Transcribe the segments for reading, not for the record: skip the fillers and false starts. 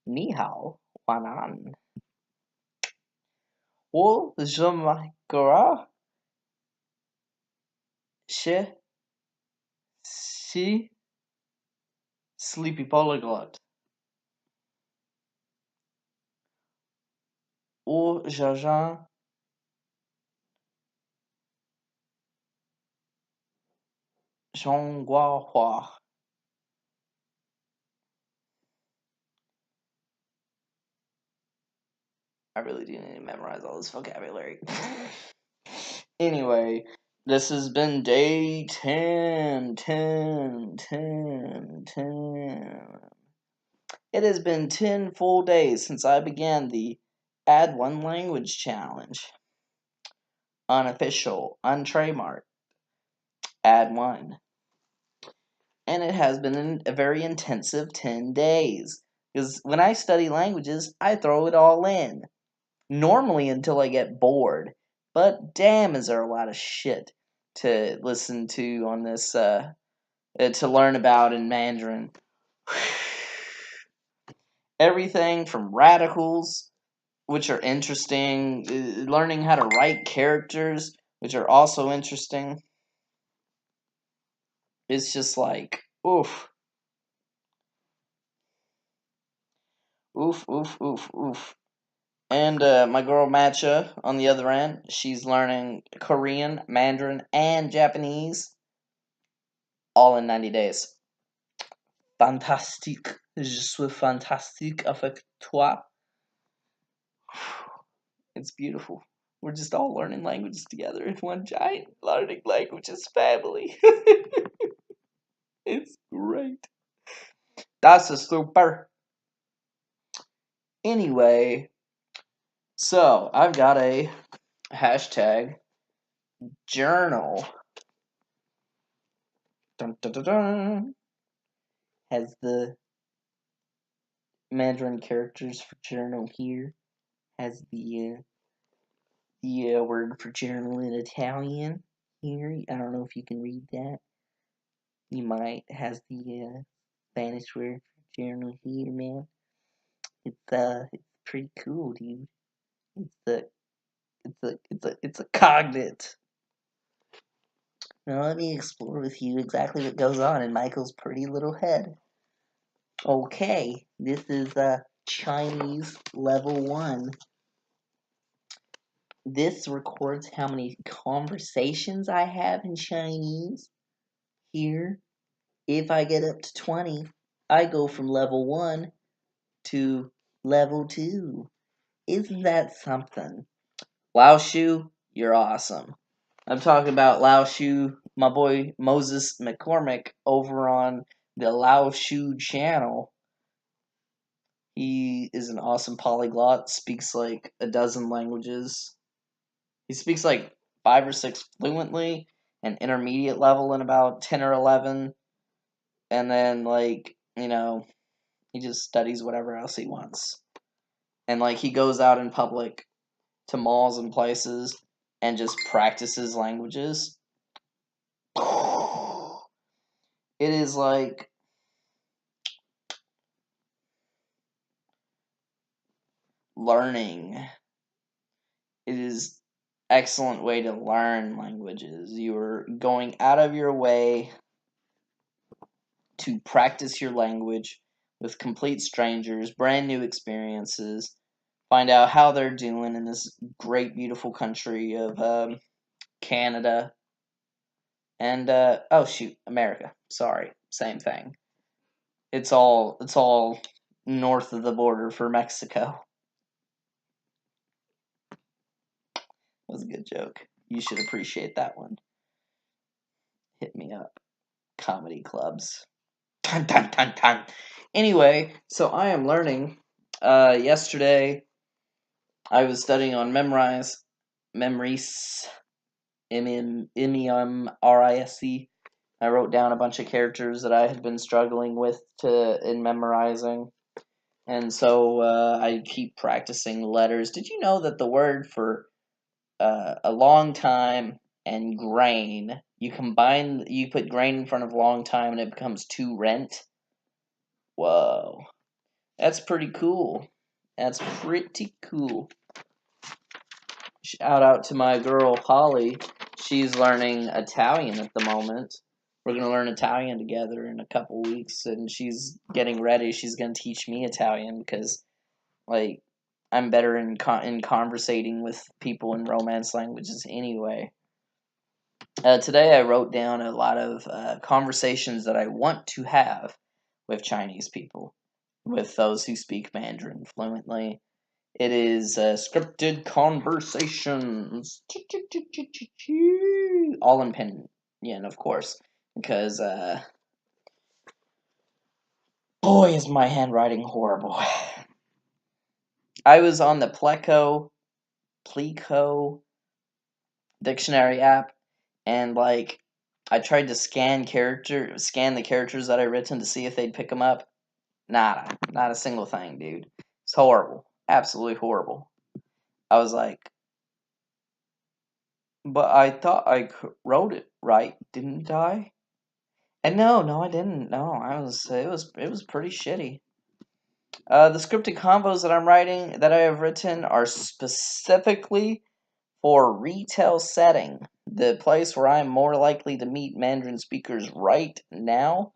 你好，晚安。我m'appelle si sleepy polyglot. Ou j'agent Zhonghua. I really do need to memorize all this vocabulary. Anyway, this has been day 10, 10, 10, 10. It has been 10 full days since I began the Add One Language Challenge. Unofficial, untrademarked, Add One. And it has been a very intensive 10 days. Because when I study languages, I throw it all in. Normally until I get bored. But damn, is there a lot of shit to listen to on this, to learn about in Mandarin. Everything from radicals, which are interesting, learning how to write characters, which are also interesting. It's just like, oof. Oof, oof, oof, oof. And my girl Matcha, on the other end, she's learning Korean, Mandarin, and Japanese all in 90 days. Fantastique. Je suis fantastique avec toi. It's beautiful. We're just all learning languages together in one giant learning languages family. It's great. That's a super. Anyway, so I've got a hashtag journal. Dun, dun, dun, dun. Has the Mandarin characters for journal here. Has the word for journal in Italian here. I don't know if you can read that. You might. Has the Spanish word for journal here, man. It's pretty cool, dude. It's a cognate. Now let me explore with you exactly what goes on in Michael's pretty little head. Okay, this is Chinese level 1. This records how many conversations I have in Chinese. Here, if I get up to 20, I go from level 1 to level 2. Isn't that something? Lao Shu, you're awesome. I'm talking about Lao Shu, my boy Moses McCormick, over on the Lao Shu channel. He is an awesome polyglot, speaks like a dozen languages. He speaks like 5 or 6 fluently, and intermediate level in about 10 or 11. And then, like, he just studies whatever else he wants. And, like, he goes out in public to malls and places and just practices languages. It is like learning. It is excellent way to learn languages. You're going out of your way to practice your language with complete strangers, brand new experiences, find out how they're doing in this great, beautiful country of Canada. And oh shoot, America. Sorry, same thing. It's all north of the border for Mexico. That was a good joke. You should appreciate that one. Hit me up. Comedy clubs. Dun, dun, dun, dun. Anyway, so I am learning. Yesterday I was studying on memories, MEMRISC. I wrote down a bunch of characters that I had been struggling with in memorizing, and so I keep practicing letters. Did you know that the word for a long time and grain, you put grain in front of long time and it becomes to rent? Whoa. That's pretty cool. That's pretty cool. Shout out to my girl Holly. She's learning Italian at the moment. We're gonna learn Italian together in a couple weeks, and she's getting ready. She's gonna teach me Italian because, like, I'm better in conversating with people in Romance languages anyway. Today I wrote down a lot of conversations that I want to have with Chinese people, with those who speak Mandarin fluently. It is scripted conversations. All in pinyin, of course, because boy, is my handwriting horrible. I was on the Pleco dictionary app, and like I tried to scan the characters that I written to see if they'd pick them up. Nada, not a single thing, dude. It's horrible, absolutely horrible. I was like, but I thought I wrote it right, didn't I? And no, I didn't. No, it was pretty shitty. The scripted combos that I have written, are specifically for retail setting, the place where I'm more likely to meet Mandarin speakers right now.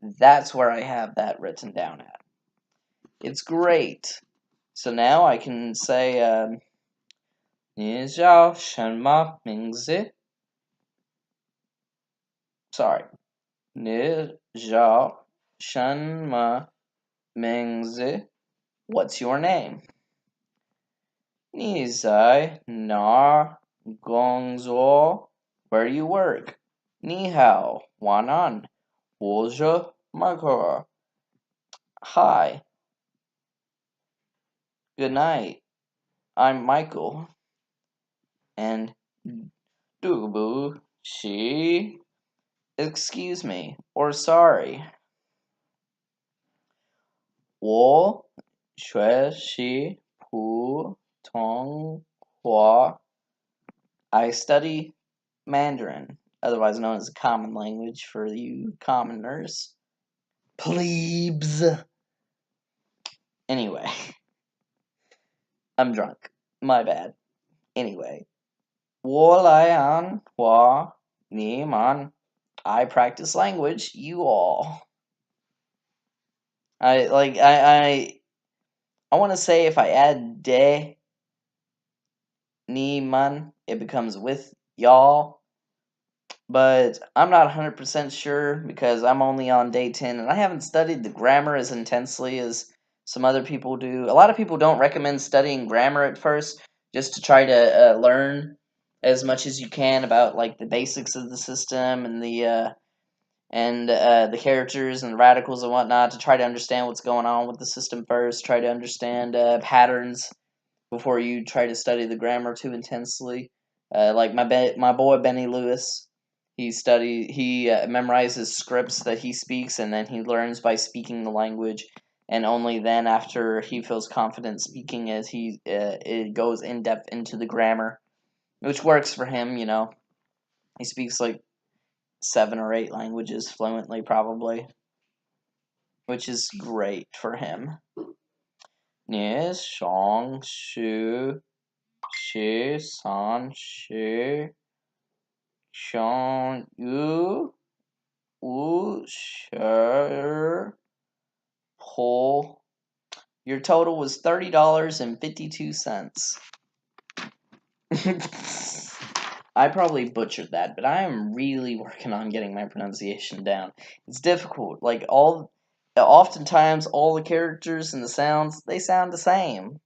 That's where I have that written down at. It's great. So now I can say, 你叫什么名字? Sorry. 你叫什么名字? What's your name? 你在哪儿工作? Where do you work? 你好，晚安，我是 Michael. Hi. Good night. I'm Michael. And 对不起, excuse me, or sorry. 我学习普通话. I study Mandarin, otherwise known as a common language for you commoners. Plebes. Anyway, I'm drunk. My bad. Anyway, 我来话你们. I practice language, you all. I want to say if I add de, ni man, it becomes with y'all. But I'm not 100% sure because I'm only on day 10 and I haven't studied the grammar as intensely as some other people do. A lot of people don't recommend studying grammar at first, just to try to learn as much as you can about like the basics of the system and the characters and the radicals and whatnot, to try to understand what's going on with the system first, try to understand patterns before you try to study the grammar too intensely. Like my boy Benny Lewis, he memorizes scripts that he speaks, and then he learns by speaking the language, and only then, after he feels confident speaking it, it goes in depth into the grammar, which works for him. You know, he speaks like 7 or 8 languages fluently, probably, which is great for him. 你上学是上学上语50 pull. Your total was $30.52. I probably butchered that, but I am really working on getting my pronunciation down. It's difficult. Like oftentimes all the characters and the sounds, they sound the same.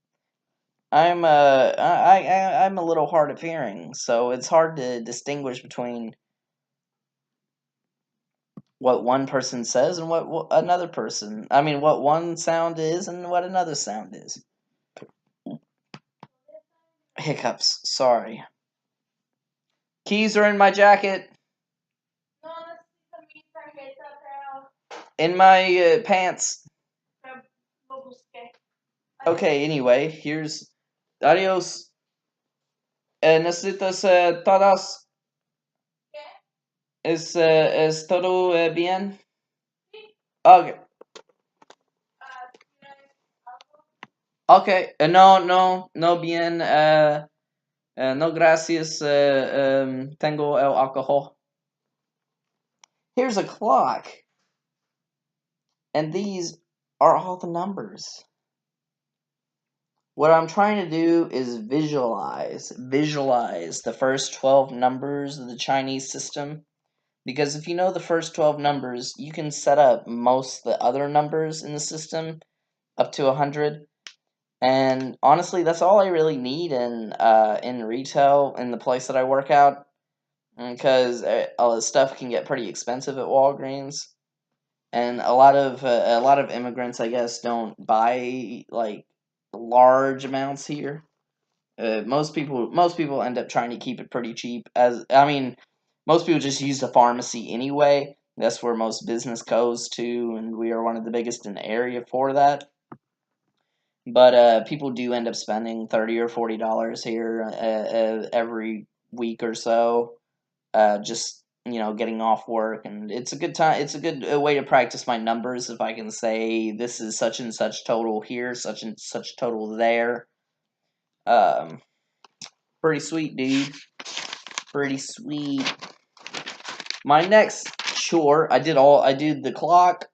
I'm a little hard of hearing, so it's hard to distinguish between what one person says and what another person. I mean, what one sound is and what another sound is. Hiccups. Sorry. Keys are in my jacket. In my pants. Okay, anyway, here's... Adios. ¿Necesitas todas? ¿Es todo bien? Okay. Okay, no bien, no gracias, tengo el alcohol. Here's a clock, and these are all the numbers. What I'm trying to do is visualize the first 12 numbers of the Chinese system. Because if you know the first 12 numbers, you can set up most the other numbers in the system up to 100. And honestly, that's all I really need in retail in the place that I work out, because all this stuff can get pretty expensive at Walgreens, and a lot of immigrants, I guess, don't buy like large amounts here. Most people end up trying to keep it pretty cheap. As I mean, most people just use the pharmacy anyway. That's where most business goes to, and we are one of the biggest in the area for that. But people do end up spending $30 or $40 here every week or so, just getting off work, and it's a good time. It's a good way to practice my numbers. If I can say this is such and such total here, such and such total there. Um, Pretty sweet, dude. Pretty sweet. My next chore, I did the clock,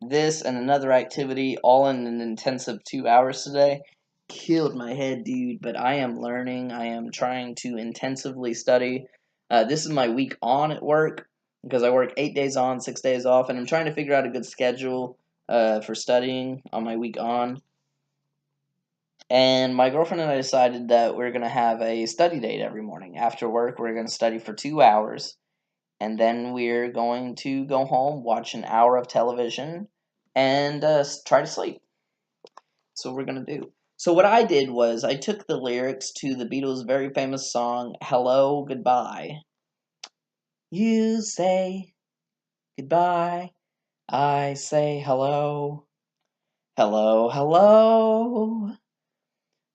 this, and another activity all in an intensive 2 hours today. Killed my head, dude, but I am learning. I am trying to intensively study. This is my week on at work, because I work 8 days on, 6 days off, and I'm trying to figure out a good schedule for studying on my week on. And my girlfriend and I decided that we're going to have a study date every morning. After work, we're going to study for 2 hours. And then we're going to go home, watch an hour of television, and try to sleep. That's what we're going to do. So what I did was I took the lyrics to the Beatles' very famous song, Hello, Goodbye. You say goodbye, I say hello. Hello, hello.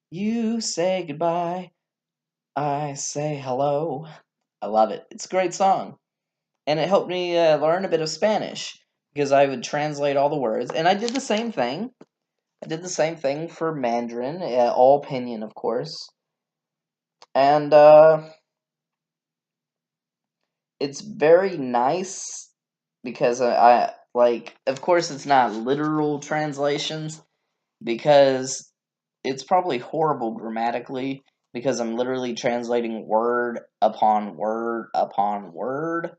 You say goodbye, I say hello. I love it. It's a great song. And it helped me learn a bit of Spanish, because I would translate all the words. And I did the same thing. I did the same thing for Mandarin, all pinyin, of course. And it's very nice because like, of course, it's not literal translations, because it's probably horrible grammatically, because I'm literally translating word upon word upon word,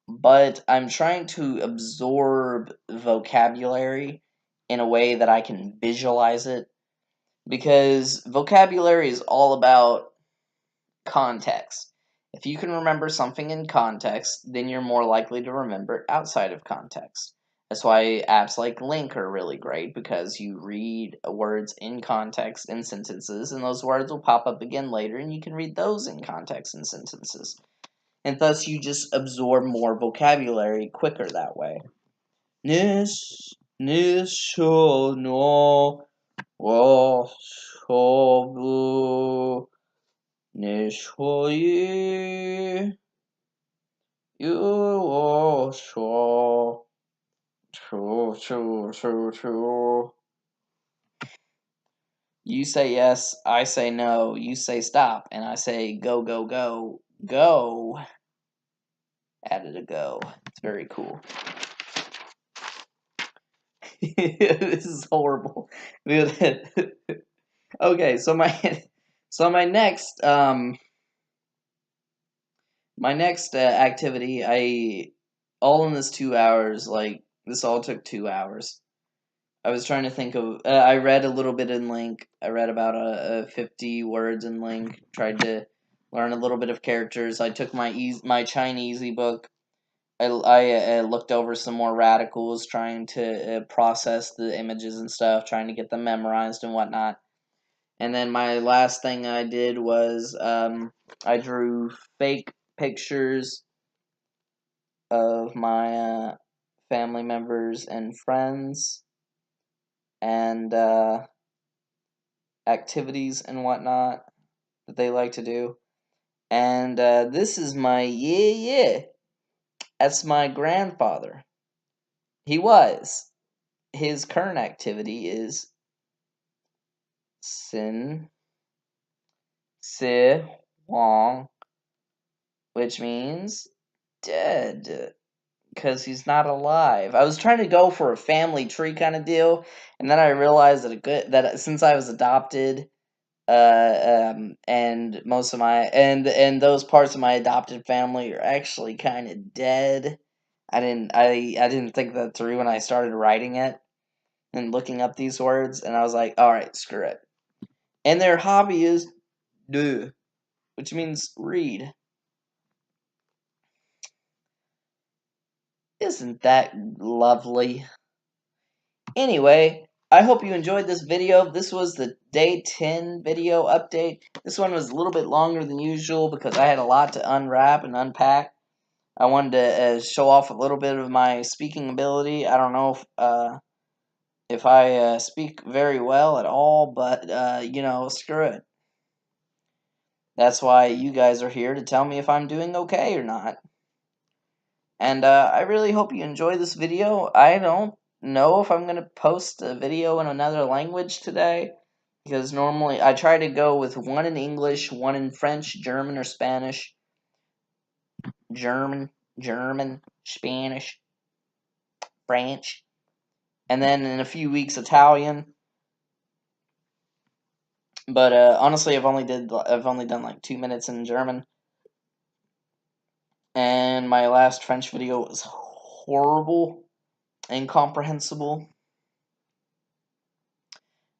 but I'm trying to absorb vocabulary in a way that I can visualize it, because vocabulary is all about context. If you can remember something in context, then you're more likely to remember it outside of context. That's why apps like Link are really great, because you read words in context in sentences, and those words will pop up again later, and you can read those in context in sentences. And thus you just absorb more vocabulary quicker that way. Nish, nisho no, wa shobu, nisho yi, yu wo sho, chu, chu, chu, chu. You say yes, I say no, you say stop, and I say go, go, go, go. Added a go. It's very cool. This is horrible. Okay, so my next activity, I all in this 2 hours, like this all took 2 hours. I was trying to think of. I read a little bit in Link. I read about 50 words in Link. Tried to learn a little bit of characters. I took my Chinese ebook. I looked over some more radicals, trying to process the images and stuff, trying to get them memorized and whatnot. And then my last thing I did was I drew fake pictures of my family members and friends, and activities and whatnot that they like to do. And this is my yeah. That's my grandfather. He was. His current activity is Sin, Si, Wong, which means dead, because he's not alive. I was trying to go for a family tree kind of deal, and then I realized that since I was adopted, and most of my and those parts of my adopted family are actually kind of dead. I didn't think that through when I started writing it and looking up these words, and I was like, all right, screw it. And their hobby is do, which means read. Isn't that lovely? Anyway, I hope you enjoyed this video. This was the day 10 video update. This one was a little bit longer than usual because I had a lot to unwrap and unpack. I wanted to show off a little bit of my speaking ability. I don't know if I speak very well at all, but screw it. That's why you guys are here to tell me if I'm doing okay or not. And I really hope you enjoy this video. I don't know if I'm going to post a video in another language today, because normally I try to go with one in English, one in French, German, or Spanish. German, Spanish, French, and then in a few weeks Italian. But honestly, I've only done like 2 minutes in German, and my last French video was horrible, incomprehensible.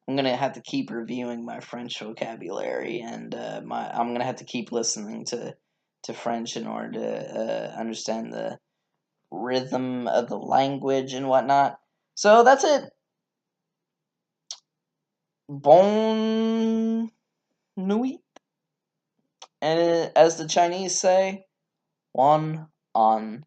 I'm gonna have to keep reviewing my French vocabulary, and I'm gonna have to keep listening to French in order to understand the rhythm of the language and whatnot. So that's it. Bon nuit, and as the Chinese say, 晚安.